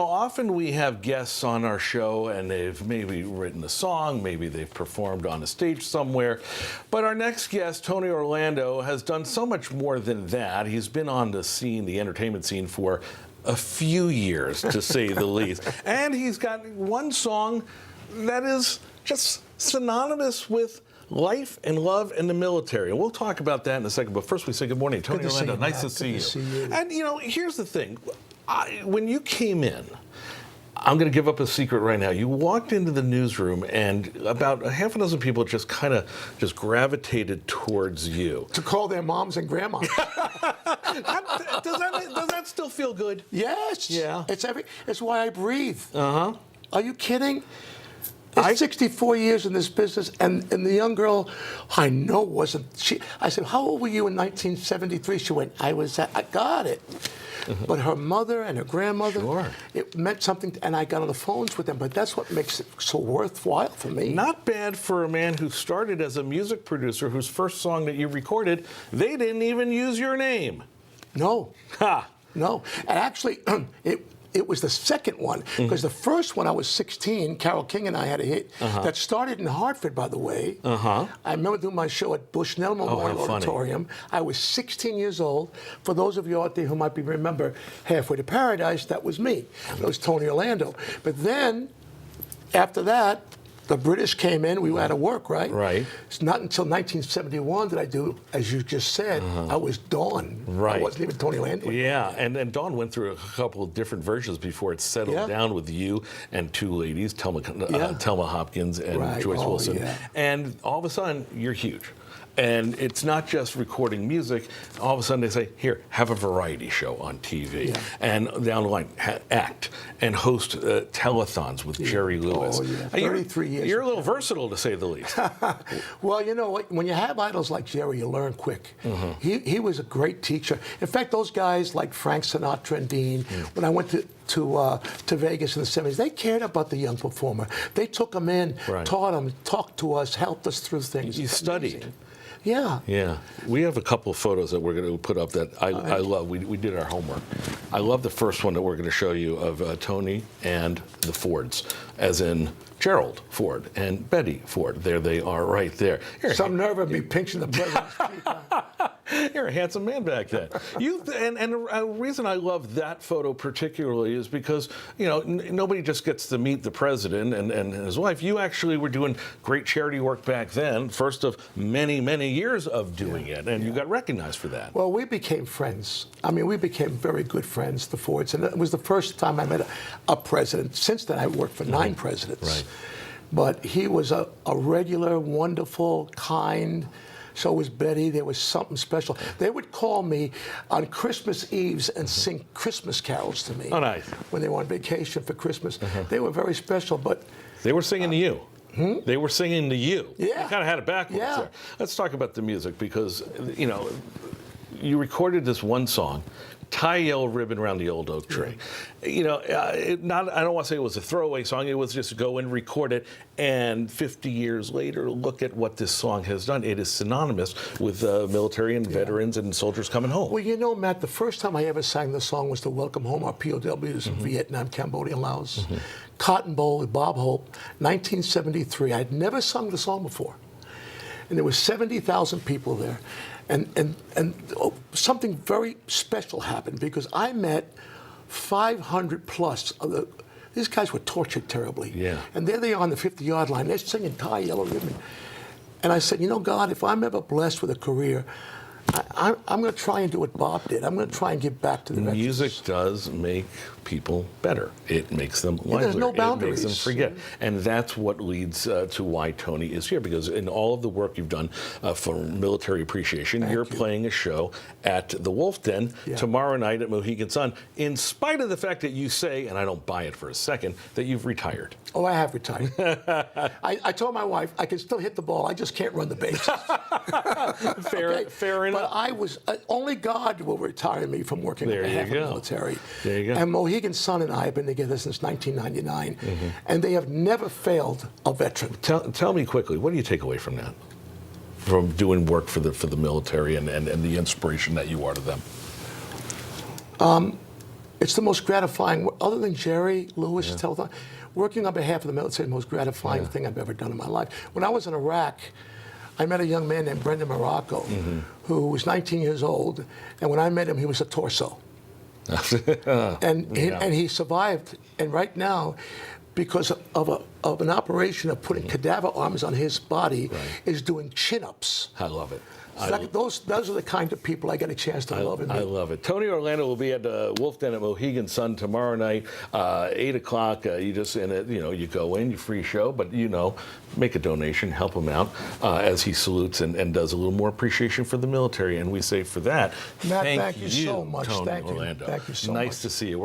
Often we have guests on our show and they've maybe written a song, maybe they've performed on a stage somewhere. But our next guest, Tony Orlando, has done so much more than that. He's been on the scene, the entertainment scene, for a few years, to say the least. And he's got one song that is just synonymous with life and love and the military. And we'll talk about that in a second. But first we say good morning, Tony Orlando. Nice to see you. And here's the thing. When you came in, I'm going to give up a secret right now. You walked into the newsroom and about a half a dozen people just gravitated towards you. To call their moms and grandmas. Does that still feel good? Yes. Yeah. It's why I breathe. Uh-huh. Are you kidding? I'm 64 years in this business, and the young girl, I know wasn't she. I said, "How old were you in 1973?" She went, "I got it." But her mother and her grandmother, sure, it meant something, and I got on the phones with them. But that's what makes it so worthwhile for me. Not bad for a man who started as a music producer, whose first song that you recorded, they didn't even use your name. No. Ha. No. And actually, it was the second one, because the first one I was 16, Carole King and I had a hit that started in Hartford, by the way. I remember doing my show at Bushnell Memorial Auditorium. I was 16 years old. For those of you out there who might remember Halfway to Paradise, that was me. That was Tony Orlando. But then, after that, the British came in. We were out of work, right? Right. It's not until 1971 did I do, as you just said, I was Dawn. Right. I wasn't even Tony Orlando. Yeah, and Dawn went through a couple of different versions before it settled down with you and two ladies, Thelma Hopkins and Joyce Wilson. Yeah. And all of a sudden, you're huge. And it's not just recording music. All of a sudden they say, here, have a variety show on TV. Yeah. And down the line, act and host telethons with Jerry Lewis. Oh, yeah. 33 years. You're a little versatile, to say the least. Well, you know, when you have idols like Jerry, you learn quick. He was a great teacher. In fact, those guys like Frank Sinatra and Dean, when I went to Vegas in the 70s, they cared about the young performer. They took them in, taught them, talked to us, helped us through things. You studied. Amazing. Yeah. Yeah. We have a couple of photos that we're going to put up that I love. We did our homework. I love the first one that we're going to show you of Tony and the Fords, as in Gerald Ford and Betty Ford. There they are right there. Some nerve of me pinching the president's cheek. You're a handsome man back then. And the reason I love that photo particularly is because, nobody just gets to meet the president and his wife. You actually were doing great charity work back then, first of many, many years of doing it, and you got recognized for that. Well, we became friends. I mean, we became very good friends, the Fords, and it was the first time I met a president. Since then, I worked for 9 presidents. Right. But he was a regular, wonderful, kind. So was Betty. There was something special. They would call me on Christmas Eves and sing Christmas carols to me. Oh, nice. When they were on vacation for Christmas. They were very special, but... They were singing to you. They were singing to you. Yeah. You kind of had it backwards there. Let's talk about the music, because, you recorded this one song, Tie a Yellow Ribbon Around the Old Oak Tree. I don't want to say it was a throwaway song. It was just go and record it. And 50 years later, look at what this song has done. It is synonymous with military and veterans and soldiers coming home. Well, Matt, the first time I ever sang the song was to welcome home our POWs in Vietnam, Cambodia, and Laos. Cotton Bowl with Bob Hope, 1973. I'd never sung the song before. And there were 70,000 people there. And something very special happened, because I met 500 plus of these guys were tortured terribly. Yeah. And there they are on the 50-yard line. They're singing Tie Yellow Ribbon. And I said, God, if I'm ever blessed with a career, I'm going to try and do what Bob did. I'm going to try and give back to the veterans. Music does make people better. It makes them livelier. There's no boundaries. It makes them forget. And that's what leads to why Tony is here, because in all of the work you've done for military appreciation, you're playing a show at the Wolf Den tomorrow night at Mohegan Sun, in spite of the fact that you say, and I don't buy it for a second, that you've retired. Oh, I have retired. I told my wife I can still hit the ball. I just can't run the bases. Fair enough. But I was only God will retire me from working on behalf of the military. There you go. And Mohegan Sun and I have been together since 1999, and they have never failed a veteran. Tell me quickly, what do you take away from that? From doing work for the military and the inspiration that you are to them? It's the most gratifying, other than Jerry Lewis, telethon, working on behalf of the military is the most gratifying thing I've ever done in my life. When I was in Iraq, I met a young man named Brendan Morocco, who was 19 years old, and when I met him, he was a torso. and he survived, and right now, because of an operation of putting cadaver arms on his body, is doing chin-ups. I love it. Those are the kind of people I get a chance to love and meet. I love it. Tony Orlando will be at Wolf Den at Mohegan Sun tomorrow night, 8 o'clock. You just you go in, you free show, but make a donation, help him out as he salutes and does a little more appreciation for the military. And we say for that, Matt, thank you so much. Tony Thank you. Orlando. Thank you so much. Nice to see you.